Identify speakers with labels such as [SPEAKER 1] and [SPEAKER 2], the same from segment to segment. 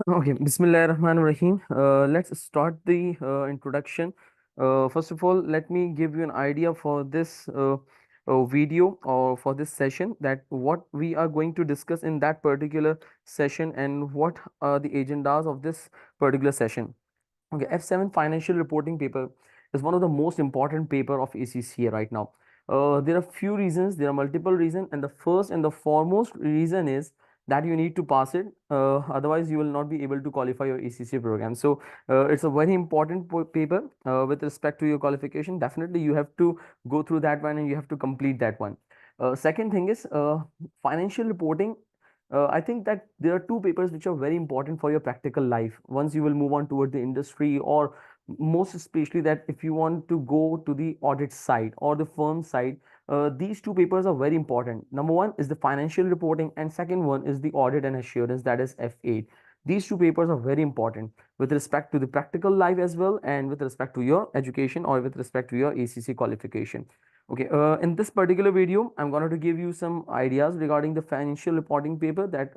[SPEAKER 1] Okay, Bismillahirrahmanirrahim. Let's start the introduction. First of all, let me give you an idea for this video or for this session, that what we are going to discuss in that particular session and what are the agendas of this particular session. Okay, F7 financial reporting paper is one of the most important paper of ACCA right now. There are few reasons, there are multiple reasons, and the first and the foremost reason is that you need to pass it. Otherwise, you will not be able to qualify your ACCA program. So, it's a very important paper with respect to your qualification. Definitely, you have to go through that one and you have to complete that one. Second thing is financial reporting. I think that there are two papers which are very important for your practical life once you will move on toward the industry, or most especially that if you want to go to the audit side or the firm side. These two papers are very important. Number one is the financial reporting, and second one is the audit and assurance, that is F8. These two papers are very important with respect to the practical life as well, and with respect to your education or with respect to your ACC qualification. Okay, in this particular video, I'm going to give you some ideas regarding the financial reporting paper, that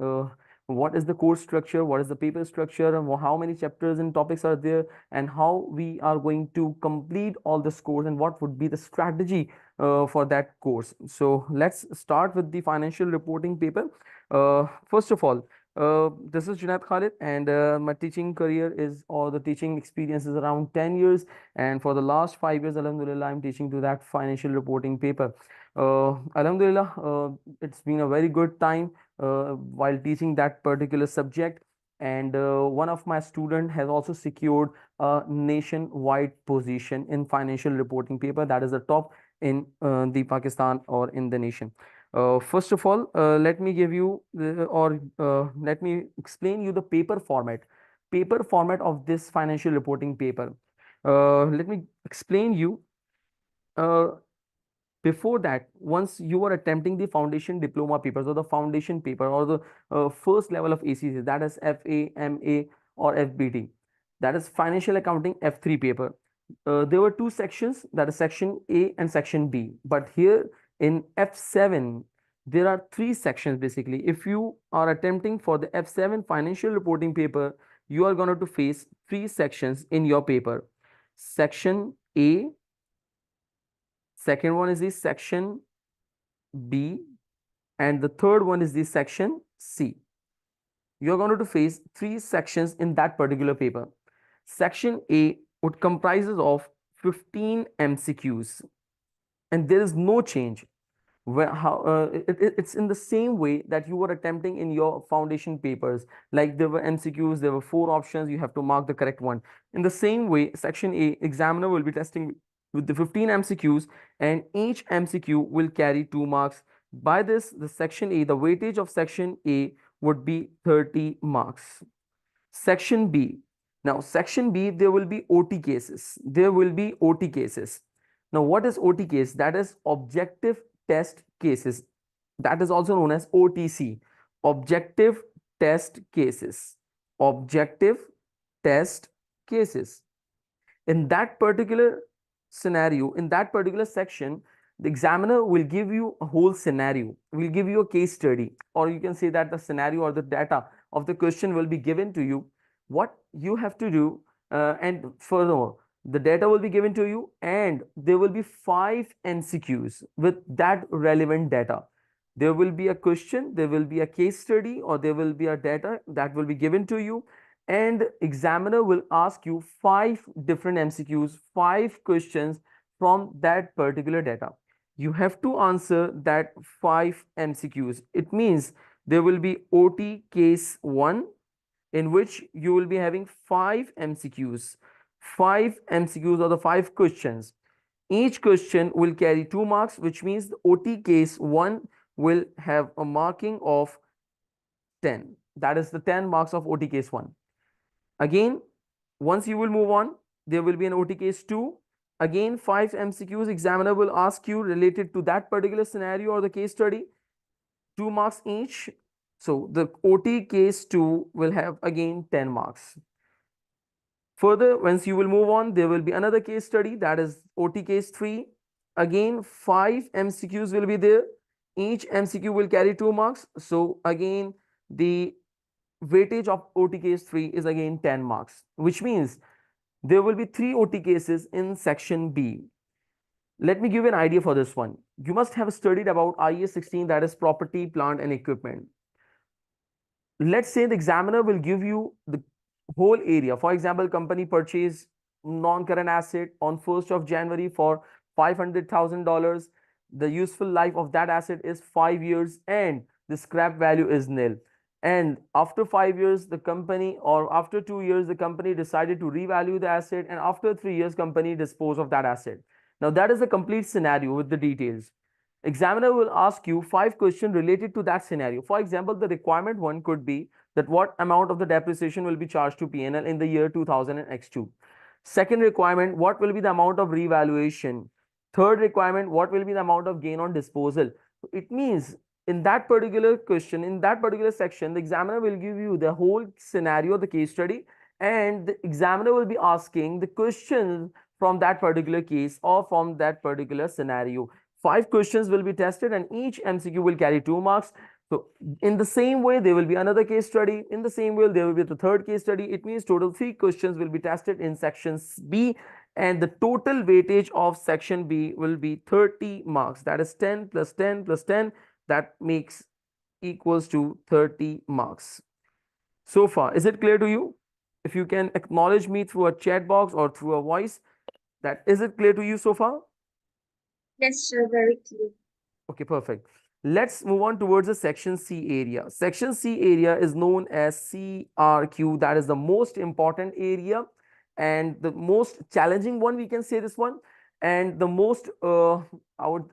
[SPEAKER 1] what is the course structure, what is the paper structure, and how many chapters and topics are there, and how we are going to complete all this course, and what would be the strategy for that course. So let's start with the financial reporting paper. First of all, this is Junaid Khalid, and my teaching career is, or the teaching experience is around 10 years. And for the last 5 years, Alhamdulillah, I'm teaching to that financial reporting paper. Alhamdulillah, it's been a very good time while teaching that particular subject. And one of my student has also secured a nationwide position in financial reporting paper, that is the top in the Pakistan or in the nation. First of all, let me give you or let me explain you the paper format of this financial reporting paper. Let me explain you. Uh, Before that, once you are attempting the foundation diploma papers or the foundation paper or the first level of ACC, that is FA, MA, or FBT, that is financial accounting F3 paper. There were two sections, that is section A and section B. But here in F7, there are three sections basically. If you are attempting for the F7 financial reporting paper, you are going to face three sections in your paper. Section A, second one is the section B, and the third one is the section C. You're going to face three sections in that particular paper. Section A would comprises of 15 MCQs, and there is no change. It's in the same way that you were attempting in your foundation papers. Like there were MCQs, there were four options, you have to mark the correct one. In the same way, section A examiner will be testing with the 15 MCQs, and each MCQ will carry 2 marks. By this, the section A, the weightage of section A would be 30 marks. Section B. Now, section B, there will be OT cases. There will be OT cases. Now, what is OT case? That is objective test cases. That is also known as OTC, objective test cases. Objective test cases. In that particular scenario, in that particular section, the examiner will give you a whole scenario, will give you a case study, or you can say that the scenario or the data of the question will be given to you. What you have to do, and furthermore, the data will be given to you, and there will be 5 MCQs with that relevant data. There will be a question, there will be a case study, or there will be a data that will be given to you, and examiner will ask you 5 different MCQs, 5 questions from that particular data. You have to answer that 5 MCQs. It means there will be OT case 1, in which you will be having 5 MCQs. 5 MCQs are the 5 questions. Each question will carry 2 marks, which means the OT case 1 will have a marking of 10. That is the 10 marks of OT case 1. Again, once you will move on, there will be an OT case 2. Again, 5 MCQs examiner will ask you related to that particular scenario or the case study, 2 marks each. So the OT case 2 will have again 10 marks. Further, once you will move on, there will be another case study, that is OT case 3. Again, 5 MCQs will be there. Each MCQ will carry 2 marks. So again, the weightage of OT case 3 is again 10 marks, which means there will be 3 OT cases in section B. Let me give you an idea for this one. You must have studied about IAS 16, that is property, plant, and equipment. Let's say the examiner will give you the whole area. For example, company purchased non-current asset on 1st of January for $500,000. The useful life of that asset is 5 years and the scrap value is nil. And after 5 years, the company, or after 2 years, the company decided to revalue the asset, and after 3 years, company disposed of that asset. Now that is a complete scenario with the details. Examiner will ask you 5 questions related to that scenario. For example, the requirement one could be that what amount of the depreciation will be charged to P&L in the year 2000 and X2. Second requirement, what will be the amount of revaluation? Third requirement, what will be the amount of gain on disposal? It means in that particular question, in that particular section, the examiner will give you the whole scenario, the case study, and the examiner will be asking the questions from that particular case or from that particular scenario. 5 questions will be tested and each MCQ will carry 2 marks. So in the same way, there will be another case study. In the same way, there will be the third case study. It means total 3 questions will be tested in section B, and the total weightage of section B will be 30 marks. That is 10 plus 10 plus 10. That makes equals to 30 marks. So far, is it clear to you? If you can acknowledge me through a chat box or through a voice, that is it clear to you so far?
[SPEAKER 2] Yes, sir, very clear.
[SPEAKER 1] Okay, perfect. Let's move on towards the section C area. Section C area is known as CRQ. That is the most important area and the most challenging one, we can say this one, and the most I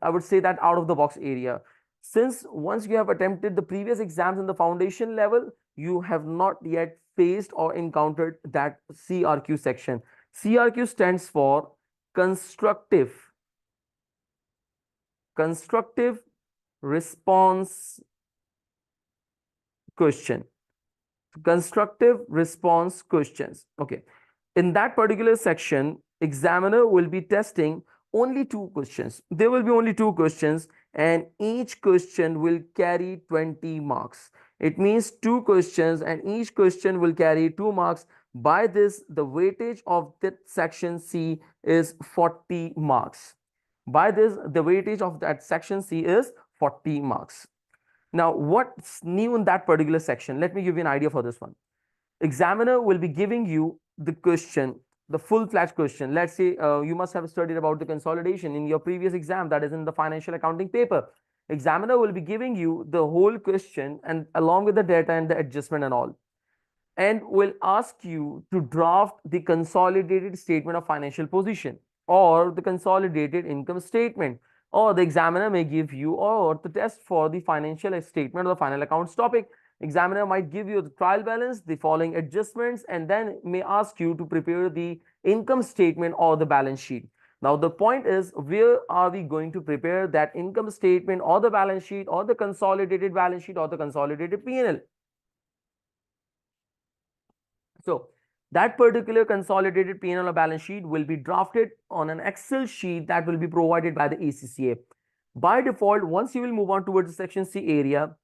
[SPEAKER 1] would say that out of the box area. Since once you have attempted the previous exams in the foundation level, you have not yet faced or encountered that CRQ section. CRQ stands for constructive response question. Constructive response questions. Okay. In that particular section, examiner will be testing only 2 questions. There will be only 2 questions and each question will carry 20 marks. It means 2 questions and each question will carry 2 marks. By this, the weightage of that section C is 40 marks. By this, the weightage of that section C is 40 marks. Now, what's new in that particular section? Let me give you an idea for this one. Examiner will be giving you the question, the full-fledged question. Let's say you must have studied about the consolidation in your previous exam, that is in the financial accounting paper. Examiner will be giving you the whole question and along with the data and the adjustment and all, and will ask you to draft the consolidated statement of financial position or the consolidated income statement, or the examiner may give you or the test for the financial statement or the final accounts topic. Examiner might give you the trial balance, the following adjustments, and then may ask you to prepare the income statement or the balance sheet. Now the point is, where are we going to prepare that income statement or the balance sheet or the consolidated balance sheet or the consolidated P&L? So that particular consolidated P&L or balance sheet will be drafted on an Excel sheet that will be provided by the ACCA. By default, once you will move on towards the section C area,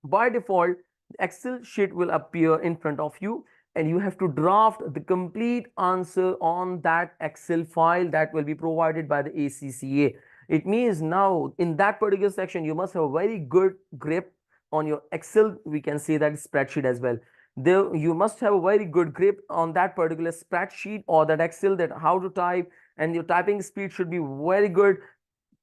[SPEAKER 1] by default, the Excel sheet will appear in front of you and you have to draft the complete answer on that Excel file that will be provided by the ACCA. It means now in that particular section, you must have a very good grip on your Excel, we can say that spreadsheet as well. There, you must have a very good grip on that particular spreadsheet or that Excel, that how to type, and your typing speed should be very good.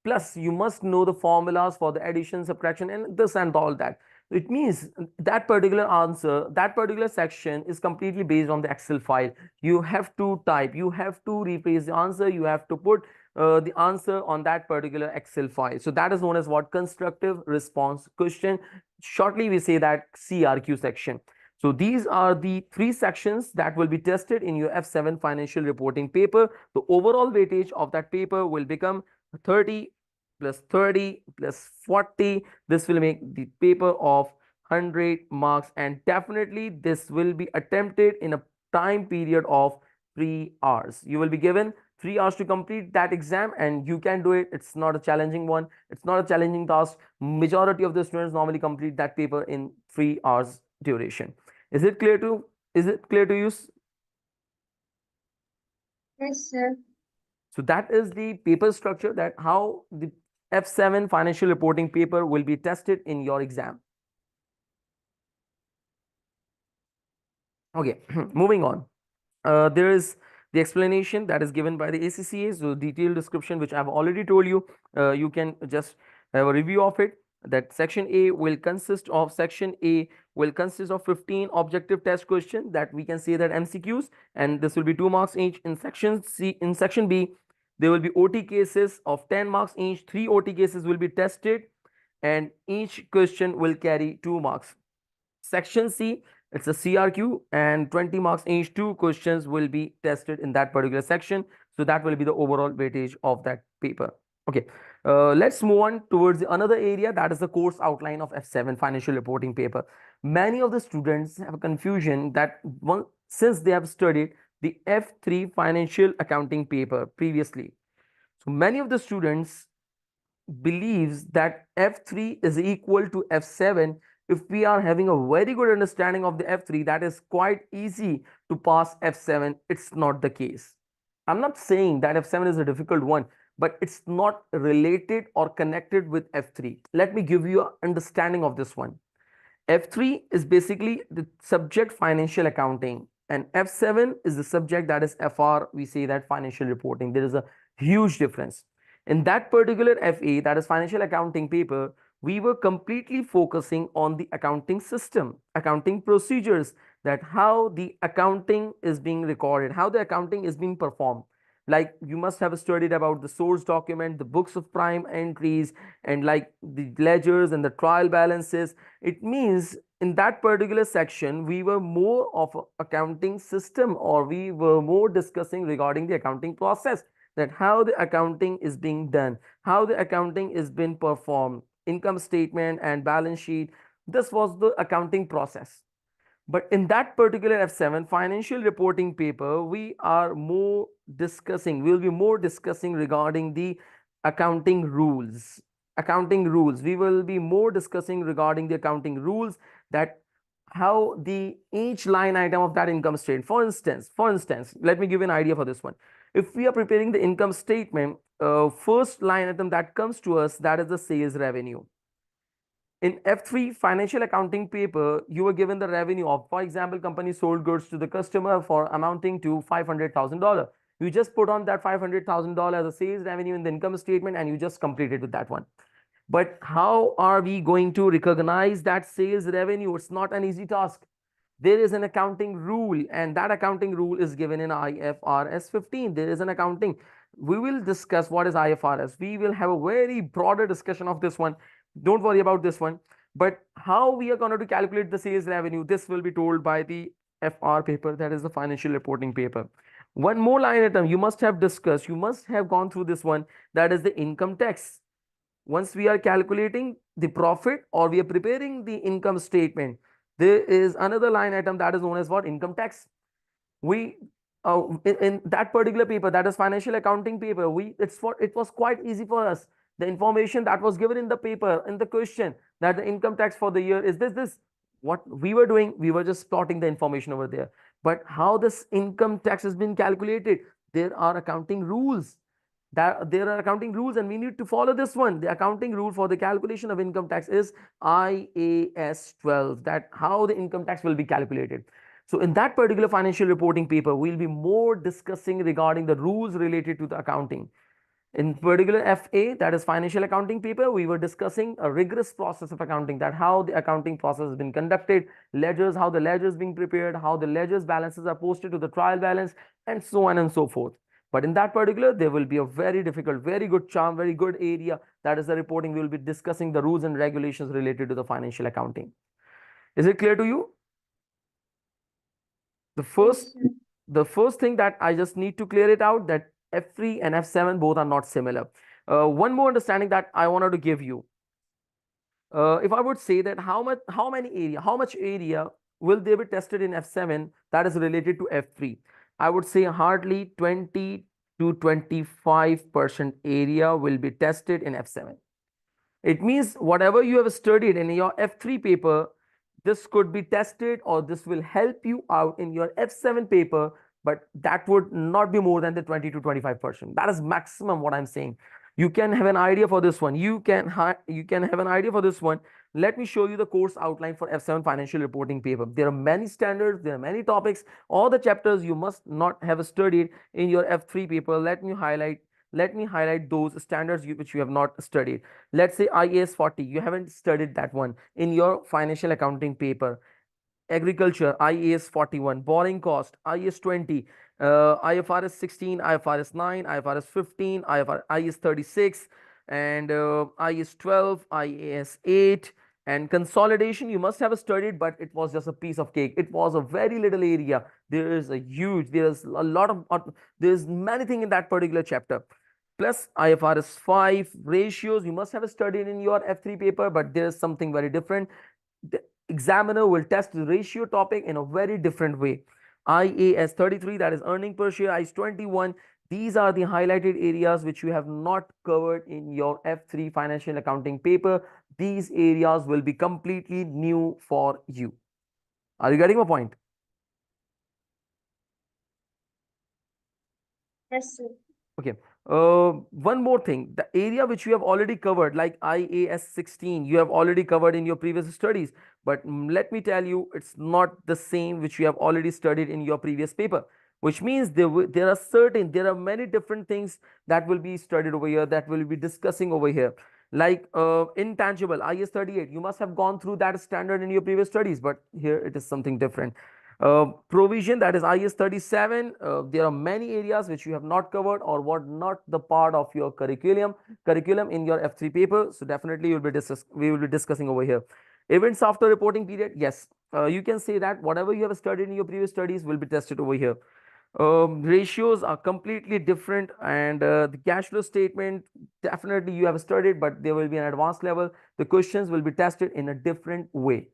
[SPEAKER 1] Plus, you must know the formulas for the addition, subtraction, and this and all that. It means that particular answer, that particular section is completely based on the Excel file. You have to type, you have to rephrase the answer, you have to put the answer on that particular Excel file. So that is known as what? Constructive response question. Shortly, we say that CRQ section. So these are the 3 sections that will be tested in your F7 financial reporting paper. The overall weightage of that paper will become 30 plus 30 plus 40. This will make the paper of 100 marks, and definitely this will be attempted in a time period of 3 hours. You will be given 3 hours to complete that exam and you can do it. It's not a challenging one. It's not a challenging task. Majority of the students normally complete that paper in 3 hours duration. Is it clear to you?
[SPEAKER 2] Yes, sir.
[SPEAKER 1] So that is the paper structure, that how the F7 financial reporting paper will be tested in your exam. Okay, moving on. There is the explanation that is given by the ACCA, so detailed description, which I've already told you. You can just have a review of it. That section A will consist of 15 objective test questions, that we can say that MCQs, and this will be 2 marks each. In section B, there will be OT cases of 10 marks each. 3 OT cases will be tested, and each question will carry 2 marks. Section C, it's a CRQ, and 20 marks each. 2 questions will be tested in that particular section. So that will be the overall weightage of that paper. Okay, let's move on towards another area, that is the course outline of F7 financial reporting paper. Many of the students have a confusion that since they have studied the F3 financial accounting paper previously, so many of the students believes that F3 is equal to F7. If we are having a very good understanding of the F3, that is quite easy to pass F7. It's not the case. I'm not saying that F7 is a difficult one, but it's not related or connected with F3. Let me give you an understanding of this one. F3 is basically the subject financial accounting, and F7 is the subject that is FR. We say that financial reporting. There is a huge difference. In that particular FA, that is financial accounting paper, we were completely focusing on the accounting system, accounting procedures, that how the accounting is being recorded, how the accounting is being performed. Like you must have studied about the source document, the books of prime entries, and like the ledgers and the trial balances. It means in that particular section, we were more of a accounting system, or we were more discussing regarding the accounting process, that how the accounting is being done, how the accounting is being performed, income statement and balance sheet. This was the accounting process. But in that particular F7 financial reporting paper, we are more discussing, we'll be more discussing regarding the accounting rules. Accounting rules. We will be more discussing regarding the accounting rules, that how the each line item of that income statement. For instance, let me give you an idea for this one. If we are preparing the income statement, first line item that comes to us, that is the sales revenue. In F3 financial accounting paper, you were given the revenue of, for example, company sold goods to the customer for amounting to $500,000. You just put on that $500,000 as a sales revenue in the income statement, and you just completed with that one. But how are we going to recognize that sales revenue? It's not an easy task. There is an accounting rule, and that accounting rule is given in IFRS 15. There is an accounting. We will discuss what is IFRS. We will have a very broader discussion of this one. Don't worry about this one. But how we are going to calculate the sales revenue, this will be told by the FR paper, that is the financial reporting paper. One more line item you must have discussed, you must have gone through this one, that is the income tax. Once we are calculating the profit, or we are preparing the income statement, there is another line item that is known as what? Income tax. We in that particular paper, that is financial accounting paper, it was quite easy for us. The information that was given in the paper, in the question, that the income tax for the year is this. What we were doing, we were just plotting the information over there. But how this income tax has been calculated, there are accounting rules. That there are accounting rules, and we need to follow this one. The accounting rule for the calculation of income tax is IAS 12, that how the income tax will be calculated. So in that particular financial reporting paper, we'll be more discussing regarding the rules related to the accounting. In particular FA, that is financial accounting paper, we were discussing a rigorous process of accounting, that how the accounting process has been conducted, ledgers, how the ledgers being prepared, how the ledgers balances are posted to the trial balance, and so on and so forth. But in that particular, there will be a very difficult, very good charm, very good area, that is the reporting. We will be discussing the rules and regulations related to the financial accounting. Is it clear to you? The first,
[SPEAKER 2] Yes, sir.
[SPEAKER 1] the first thing that I just need to clear it out, that F3 and F7 both are not similar. One more understanding that I wanted to give you. If I would say that how much area will they be tested in F7 that is related to F3? I would say hardly 20 to 25% area will be tested in F7. It means whatever you have studied in your F3 paper, this could be tested or this will help you out in your F7 paper, but that would not be more than the 20 to 25%. That is maximum what I'm saying. You can have an idea for this one. You can have an idea for this one. Let me show you the course outline for F7 financial reporting paper. There are many standards, there are many topics, all the chapters you must not have studied in your F3 paper. Let me highlight those standards which you have not studied. Let's say IAS 40, you haven't studied that one in your financial accounting paper. Agriculture, IAS 41, borrowing cost, IAS 20, IFRS 16, IFRS 9, IFRS 15, IAS 36, and IAS 12, IAS 8, and consolidation. You must have studied, but it was just a piece of cake. It was a very little area. There's a lot of, there's many things in that particular chapter. Plus IFRS 5 ratios, you must have studied in your F3 paper, but there's something very different. The examiner will test the ratio topic in a very different way. IAS 33, that is earning per share, IAS 21. These are the highlighted areas which you have not covered in your F3 financial accounting paper. These areas will be completely new for you. Are you getting my point?
[SPEAKER 2] Yes, sir.
[SPEAKER 1] Okay. One more thing, the area which you have already covered, like IAS 16, you have already covered in your previous studies. But let me tell you, it's not the same which you have already studied in your previous paper, which means there are many different things that will be studied over here, that will be discussing over here. Like intangible, IAS 38, you must have gone through that standard in your previous studies, but here it is something different. Provision, that is IAS 37. There are many areas which you have not covered or were not the part of your curriculum in your F3 paper. So definitely we will be discussing over here. Events after reporting period, yes. You can say that whatever you have studied in your previous studies will be tested over here. Ratios are completely different, and the cash flow statement, definitely you have studied, but there will be an advanced level. The questions will be tested in a different way.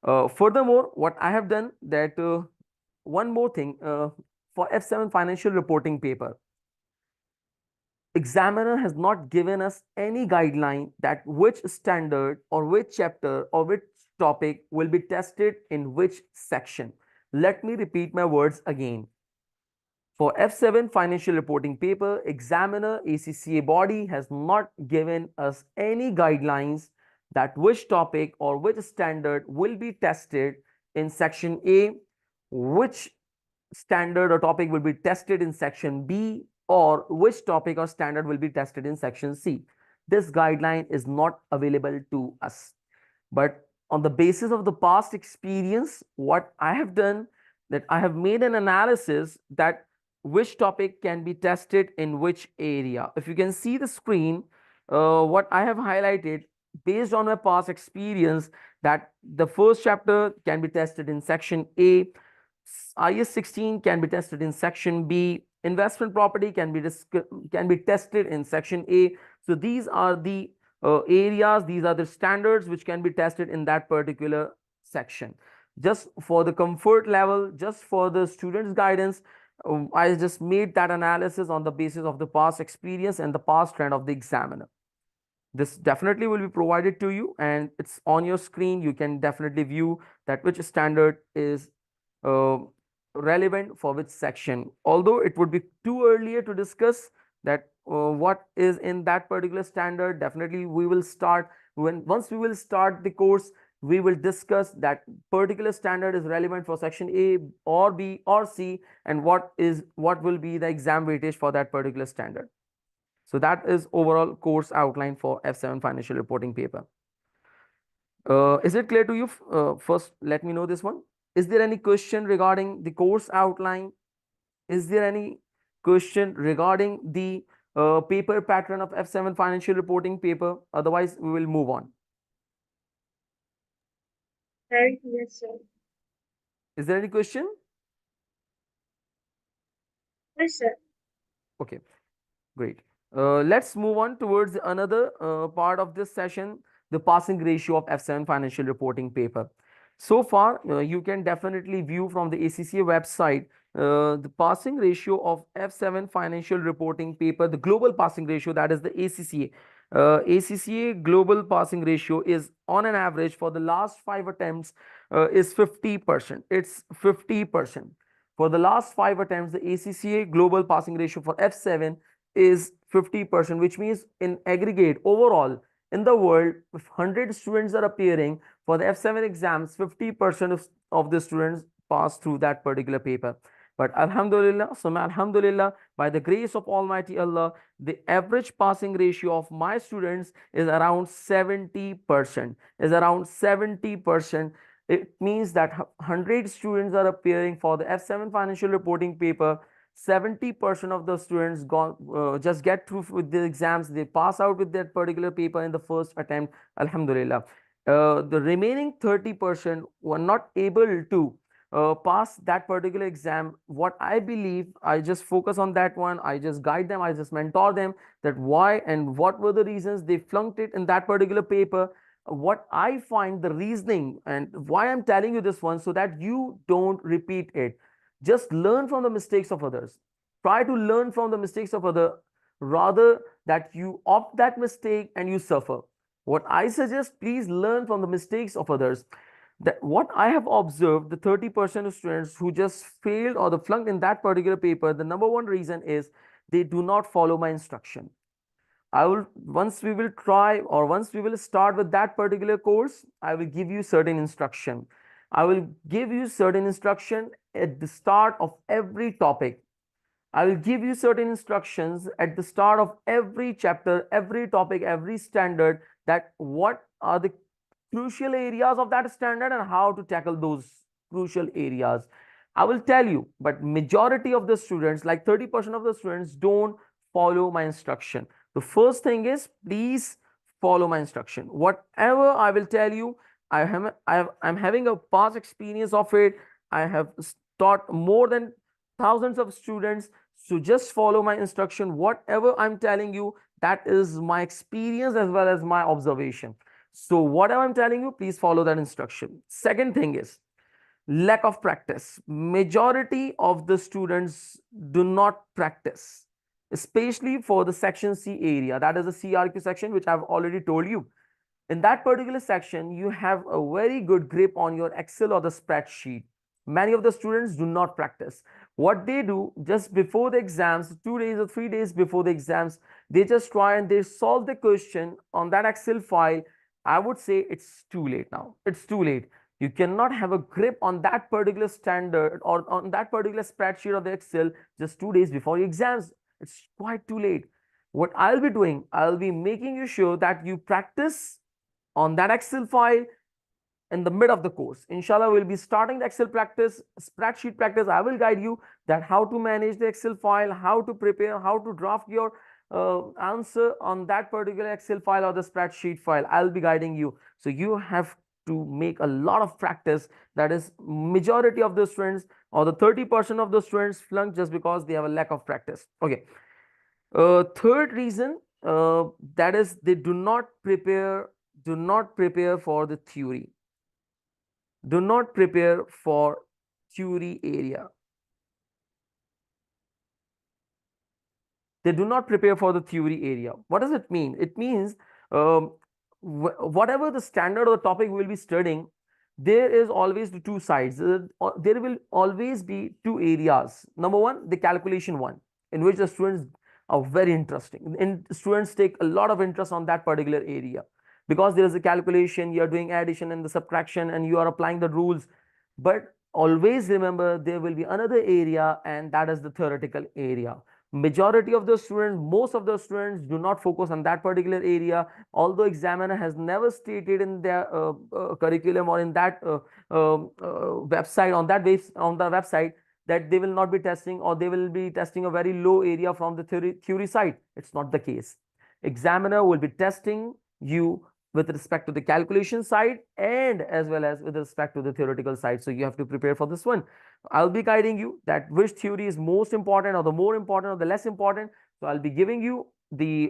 [SPEAKER 1] Furthermore, what I have done that one more thing, for F7 financial reporting paper, examiner has not given us any guideline that which standard or which chapter or which topic will be tested in which section. Let me repeat my words again. For F7 financial reporting paper, examiner ACCA body has not given us any guidelines that which topic or which standard will be tested in section A, which standard or topic will be tested in section B, or which topic or standard will be tested in section C. This guideline is not available to us. But on the basis of the past experience, what I have done, that I have made an analysis that which topic can be tested in which area. If you can see the screen, what I have highlighted based on my past experience, that the first chapter can be tested in section A, IS 16 can be tested in section B, investment property can be tested in section A. So these are the areas, these are the standards which can be tested in that particular section. Just for the comfort level, just for the students' guidance, I just made that analysis on the basis of the past experience and the past trend of the examiner. This definitely will be provided to you, and it's on your screen. You can definitely view that which standard is uh, relevant for which section. Although it would be too earlier to discuss that what is in that particular standard, definitely we will start once we will start the course, we will discuss that particular standard is relevant for section A or B or C, and what will be the exam weightage for that particular standard. So that is overall course outline for F7 financial reporting paper. Is it clear to you? First, let me know this one. Is there any question regarding the course outline? Is there any question regarding the paper pattern of F7 financial reporting paper? Otherwise, we will move on.
[SPEAKER 2] Very clear, sir.
[SPEAKER 1] Is there any question?
[SPEAKER 2] Yes, sir.
[SPEAKER 1] Okay, great. Let's move on towards another part of this session, the passing ratio of F7 financial reporting paper. So far, you can definitely view from the ACCA website the passing ratio of F7 financial reporting paper, the global passing ratio, that is the ACCA. ACCA global passing ratio is on an average for the last 5 attempts is 50%. It's 50%. For the last 5 attempts, the ACCA global passing ratio for F7 is 50%, which means in aggregate overall in the world, if 100 students are appearing for the F7 exams, 50% of the students pass through that particular paper. But Alhamdulillah, Summa Alhamdulillah, by the grace of Almighty Allah, the average passing ratio of my students is around 70%. Is around 70%. It means that 100 students are appearing for the F7 financial reporting paper. 70% of the students just get through with the exams. They pass out with that particular paper in the first attempt. Alhamdulillah. The remaining 30% were not able to pass that particular exam. What I believe, I just focus on that one. I just guide them. I just mentor them that why and what were the reasons they flunked it in that particular paper. What I find the reasoning and why I'm telling you this one so that you don't repeat it. Just learn from the mistakes of others. Try to learn from the mistakes of others rather that you opt that mistake and you suffer. What I suggest, please learn from the mistakes of others. That what I have observed, the 30% of students who just failed or the flunked in that particular paper, the number one reason is they do not follow my instruction. I will once we will try or once we will start with that particular course, I will give you certain instruction. I will give you certain instruction at the start of every topic. I will give you certain instructions at the start of every chapter, every topic, every standard, that what are the crucial areas of that standard and how to tackle those crucial areas. I will tell you, but majority of the students, like 30% of the students, don't follow my instruction. The first thing is, please follow my instruction. Whatever I will tell you, I'm having a past experience of it. I have taught more than thousands of students. So just follow my instruction. Whatever I'm telling you, that is my experience as well as my observation. So whatever I'm telling you, please follow that instruction. Second thing is lack of practice. Majority of the students do not practice, especially for the section C area. That is the CRQ section, which I've already told you. In that particular section, you have a very good grip on your Excel or the spreadsheet. Many of the students do not practice. What they do just before the exams, 2 days or 3 days before the exams, they just try and they solve the question on that Excel file. I would say it's too late now. It's too late. You cannot have a grip on that particular standard or on that particular spreadsheet of the Excel just 2 days before your exams. It's quite too late. What I'll be doing, I'll be making you sure that you practice on that Excel file in the mid of the course. Inshallah, we'll be starting the Excel practice, spreadsheet practice. I will guide you that how to manage the Excel file, how to prepare, how to draft your answer on that particular Excel file or the spreadsheet file. I'll be guiding you. So you have to make a lot of practice. That is, majority of the students or the 30% of the students flunk just because they have a lack of practice. Okay. Third reason, that is they do not prepare for the theory. Do not prepare for theory area. They do not prepare for the theory area. What does it mean? It means whatever the standard or the topic we will be studying, there is always the two sides. There will always be two areas. Number one, the calculation one, in which the students are very interesting. And students take a lot of interest on that particular area because there is a calculation, you are doing addition and the subtraction and you are applying the rules. But always remember there will be another area, and that is the theoretical area. Majority of the students, most of the students do not focus on that particular area, although examiner has never stated in their curriculum or in that website, on the website, that they will not be testing or they will be testing a very low area from the theory side. It's not the case. Examiner will be testing you with respect to the calculation side and as well as with respect to the theoretical side. So you have to prepare for this one. I'll be guiding you that which theory is most important or the more important or the less important. So I'll be giving you the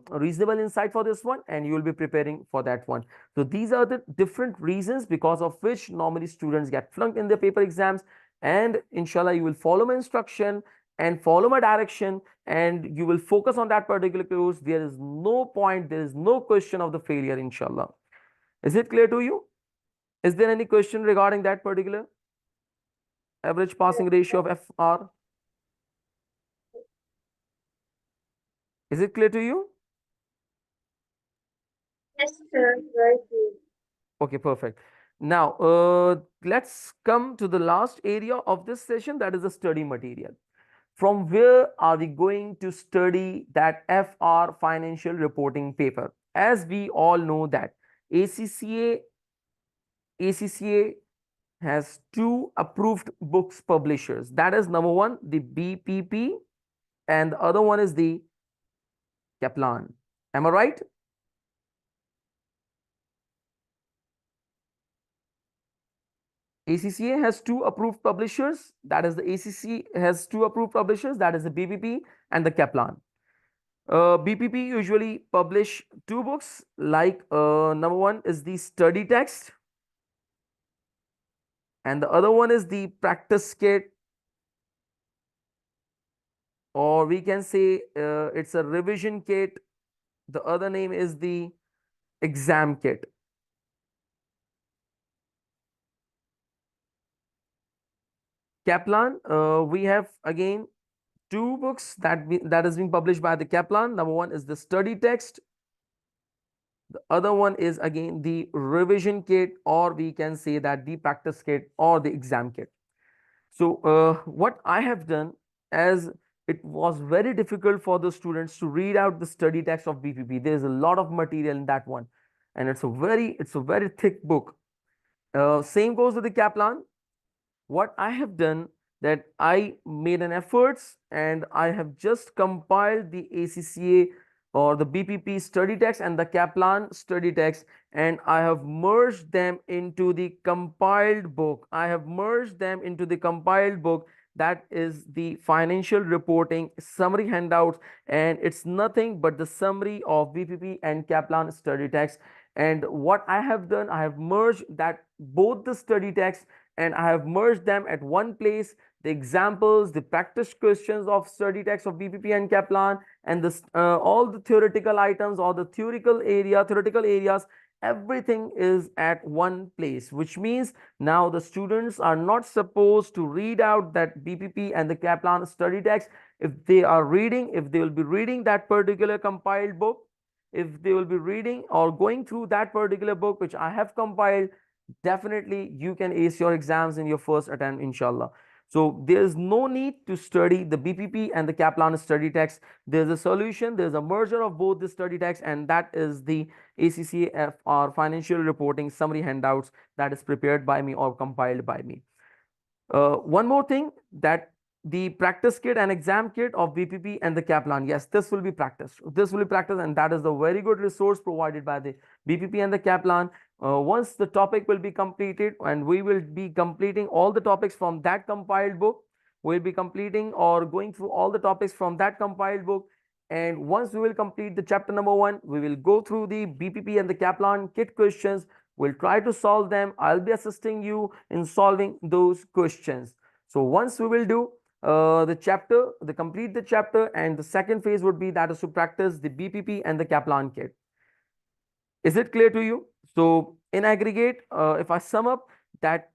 [SPEAKER 1] reasonable insight for this one, and you will be preparing for that one. So these are the different reasons because of which normally students get flunked in their paper exams. And inshallah, you will follow my instruction and follow my direction, and you will focus on that particular course, there is no point, there is no question of the failure, inshallah. Is it clear to you? Is there any question regarding that particular average
[SPEAKER 2] Yes,
[SPEAKER 1] passing
[SPEAKER 2] sir.
[SPEAKER 1] ratio of FR? Is it clear to you?
[SPEAKER 2] Yes, sir. Very good.
[SPEAKER 1] Okay, perfect. Now, let's come to the last area of this session, that is the study material. From where are we going to study that FR financial reporting paper? As we all know that ACCA, ACCA has two approved books publishers. That is number one, the BPP, and the other one is the Kaplan. Am I right? ACCA has two approved publishers. That is the ACC has two approved publishers. That is the BPP and the Kaplan. BPP usually publish two books. Like number one is the study text, and the other one is the practice kit, or we can say it's a revision kit. The other name is the exam kit. Kaplan, we have again two books that is being published by the Kaplan. Number one is the study text. The other one is again the revision kit, or we can say that the practice kit or the exam kit. So what I have done, as it was very difficult for the students to read out the study text of BPP. There is a lot of material in that one, and it's a very thick book. Same goes with the Kaplan. What I have done, that I made an efforts and I have just compiled the ACCA or the BPP study text and the Kaplan study text, and I have merged them into the compiled book. I have merged them into the compiled book, that is the financial reporting summary handouts, and it's nothing but the summary of BPP and Kaplan study text. And what I have done, I have merged that both the study text, and I have merged them at one place. The examples, the practice questions of study text of BPP and Kaplan, and this all the theoretical items or the theoretical areas, everything is at one place, which means now the students are not supposed to read out that BPP and the Kaplan study text. If they are reading, if they will be reading that particular compiled book, if they will be reading or going through that particular book which I have compiled, definitely you can ace your exams in your first attempt, inshallah. So there's no need to study the BPP and the Kaplan study text. There's a solution, there's a merger of both the study text, and that is the ACCFR financial reporting summary handouts that is prepared by me or compiled by me. One more thing, that the practice kit and exam kit of BPP and the Kaplan, yes, this will be practiced. This will be practiced, and that is the very good resource provided by the BPP and the Kaplan. Once the topic will be completed, and we will be completing all the topics from that compiled book, we'll be completing or going through all the topics from that compiled book. And once we will complete the chapter number one, we will go through the BPP and the Kaplan kit questions. We'll try to solve them. I'll be assisting you in solving those questions. So once we will do complete the chapter, and the second phase would be that is to practice the BPP and the Kaplan kit. Is it clear to you? So in aggregate, if I sum up, that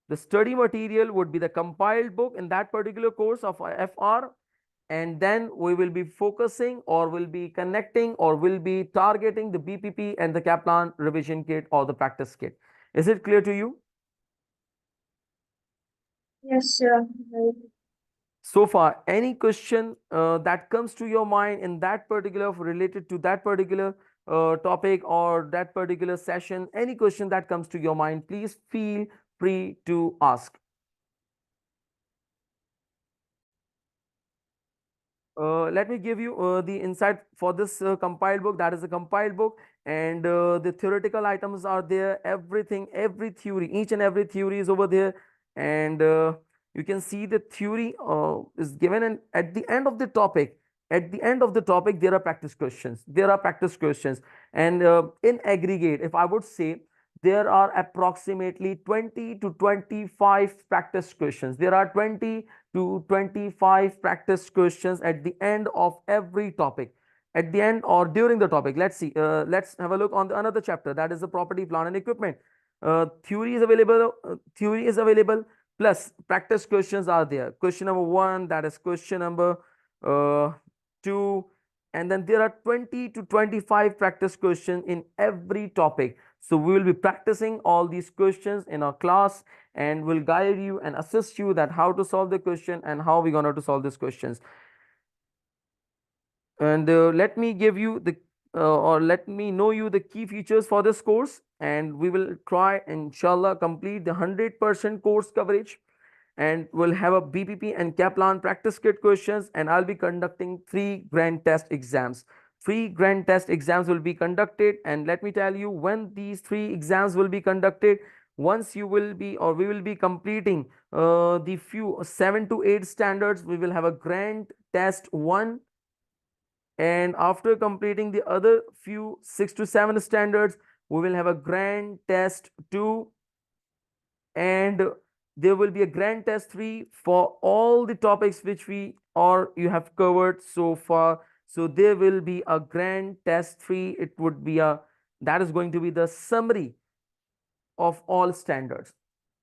[SPEAKER 1] the study material would be the compiled book in that particular course of FR, and then we will be focusing or will be connecting or will be targeting the BPP and the Kaplan revision kit or the practice kit. Is it clear to you?
[SPEAKER 2] Yes, sir. Very good.
[SPEAKER 1] So far, any question that comes to your mind in that particular, related to that particular topic or that particular session, any question that comes to your mind, please feel free to ask. Let me give you the insight for this compiled book. That is a compiled book, and the theoretical items are there. Everything, every theory, each and every theory is over there, and you can see the theory is given, and at the end of the topic, there are practice questions. There are practice questions, and in aggregate, if I would say, there are approximately 20 to 25 practice questions. There are 20 to 25 practice questions at the end of every topic, at the end or during the topic. Let's see, let's have a look on another chapter, that is the property, plant and equipment. Theory is available, plus practice questions are there. Question number 1, that is question number uh, 2, and then there are 20 to 25 practice questions in every topic. So we will be practicing all these questions in our class, and will guide you and assist you that how to solve the question and how we're going to solve these questions. And let me give you the or let me know you the key features for this course, and we will try inshallah complete the 100% course coverage, and we'll have a BPP and Kaplan practice kit questions, and I'll be conducting 3 grand test exams. 3 grand test exams will be conducted, and let me tell you when these 3 exams will be conducted. Once you will be or we will be completing the few 7 to 8 standards, we will have a grand test 1, and after completing the other few 6 to 7 standards, we will have a grand test 2, and there will be a grand test 3 for all the topics which we or you have covered so far. So there will be a grand test 3. It would be a, that is going to be the summary of all standards.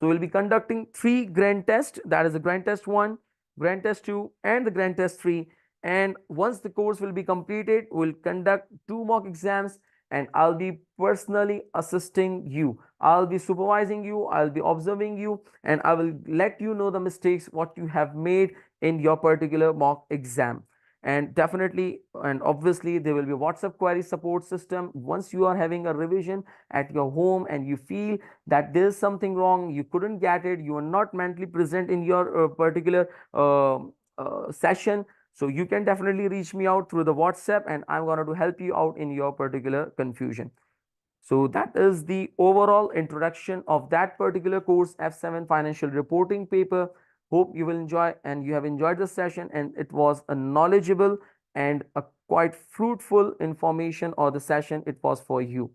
[SPEAKER 1] So we'll be conducting 3 grand tests, that is the grand test 1, grand test 2, and the grand test 3. And once the course will be completed, we'll conduct 2 mock exams, and I'll be personally assisting you. I'll be supervising you, I'll be observing you, and I will let you know the mistakes what you have made in your particular mock exam. And definitely and obviously there will be WhatsApp query support system. Once you are having a revision at your home and you feel that there's something wrong, you couldn't get it, you are not mentally present in your particular session, so you can definitely reach me out through the WhatsApp, and I'm going to help you out in your particular confusion. So that is the overall introduction of that particular course, F7 financial reporting paper. Hope you will enjoy and you have enjoyed the session, and it was a knowledgeable and a quite fruitful information, or the session it was for you.